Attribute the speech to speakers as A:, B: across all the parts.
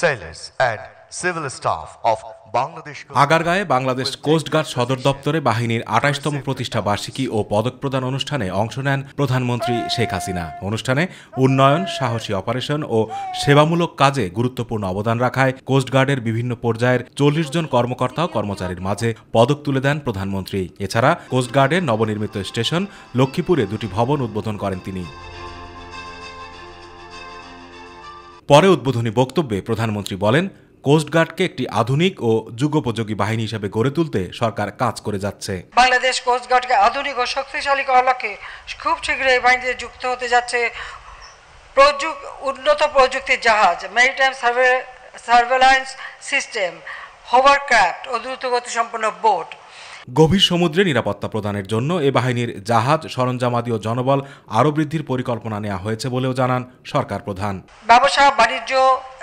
A: sailors and civil staff of Bangladesh
B: আগারগাঁয়ে Bangladesh coastguard সদর দপ্তরে বাহিনীর ২৮তম প্রতিষ্ঠা বার্ষিকী ও পদক প্রদান অনুষ্ঠানে অংশ নেন প্রধানমন্ত্রী শেখ হাসিনা। অনুষ্ঠানে উন্নয়ন, সাহসী অপারেশন ও সেবামূলক কাজে গুরুত্বপূর্ণ অবদান রাখায় কোস্টগার্ডের বিভিন্ন পর্যায়ের ৪০ জন কর্মকর্তা ও কর্মচারীর মাঝে পদক তুলে দেন প্রধানমন্ত্রী। এছাড়া কোস্টগার্ডের নবনির্মিত স্টেশন লক্ষ্মীপুরে দুটি ভবন উদ্বোধন করেন তিনি। পরে উদ্বোধনী বক্তব্যে প্রধানমন্ত্রী বলেন, কোস্টগার্ডকে একটি আধুনিক ও যুগোপযোগী বাহিনী হিসেবে গড়ে তুলতে সরকার কাজ করে যাচ্ছে।
C: বাংলাদেশ কোস্টগার্ডকে আধুনিক ও শক্তিশালী করার লক্ষ্যে খুব শীঘ্রই এই বাহিনীতে যুক্ত হতে যাচ্ছে উন্নত প্রযুক্তির জাহাজ, ম্যারিটাইম সার্ভেলান্স সিস্টেম, হোভারক্রাফট ও দ্রুতগতি সম্পন্ন বোট।
B: গভীর সমুদ্রে নিরাপত্তা প্রদানের জন্য এ বাহিনীর জাহাজ, সরঞ্জামাদি ও জনবল আরও বৃদ্ধির পরিকল্পনা নেওয়া হয়েছে বলেও জানান সরকার প্রধান।
C: ব্যবসা, বাণিজ্য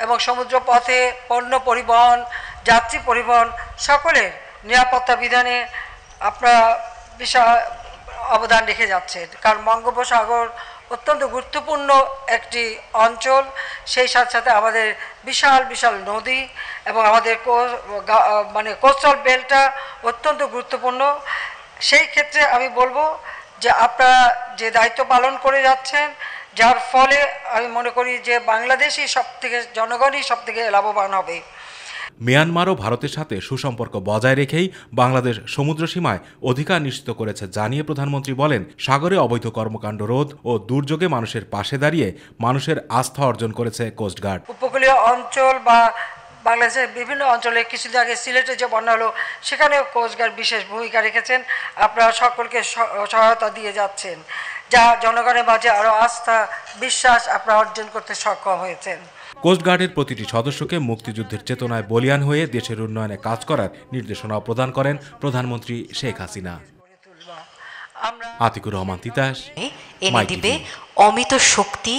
C: এবং সমুদ্র পথে পণ্য পরিবহন, যাত্রী পরিবহন সকলের নিরাপত্তা বিধানে আপনারা বিশাল অবদান রেখে যাচ্ছেন, কারণ বঙ্গোপসাগর অত্যন্ত গুরুত্বপূর্ণ একটি অঞ্চল। সেই সাথে সাথে আমাদের বিশাল বিশাল নদী এবং আমাদের কোস্টাল বেল্টটা অত্যন্ত গুরুত্বপূর্ণ। সেই ক্ষেত্রে আমি বলবো যে আপনারা যে দায়িত্ব পালন করে যাচ্ছেন, যার ফলে আমি মনে করি যে বাংলাদেশই জনগণই সব থেকে লাভবান হবে।
B: মিয়ানমার ও ভারতের সাথে সুসম্পর্ক বজায় রেখেই বাংলাদেশ সমুদ্র সীমায় অধিকার নিশ্চিত করেছে জানিয়ে প্রধানমন্ত্রী বলেন, সাগরে অবৈধ কর্মকাণ্ড রোধ ও দুর্যোগে মানুষের পাশে দাঁড়িয়ে মানুষের আস্থা অর্জন করেছে কোস্টগার্ড।
C: উপকূলীয় অঞ্চল বা বাংলাদেশের বিভিন্ন অঞ্চলে কিছুদিন আগে সিলেটে যে বন্যা হলো, সেখানেও কোস্টগার্ড বিশেষ ভূমিকা রেখেছেন। আপনারা সকলকে সহায়তা দিয়ে যাচ্ছেন, যা জনগণের মাঝে আরও আস্থা, বিশ্বাস আপনারা অর্জন করতে সক্ষম হয়েছেন।
B: কোস্টগার্ডের প্রতিটি সদস্যকে মুক্তিযুদ্ধের চেতনায় বলীয়ান হয়ে দেশের উন্নয়নে কাজ করার নির্দেশনাও প্রদান করেন প্রধানমন্ত্রী শেখ হাসিনা। আতিকুর রহমান তিতাস,
D: এনে দিবে অমিত শক্তি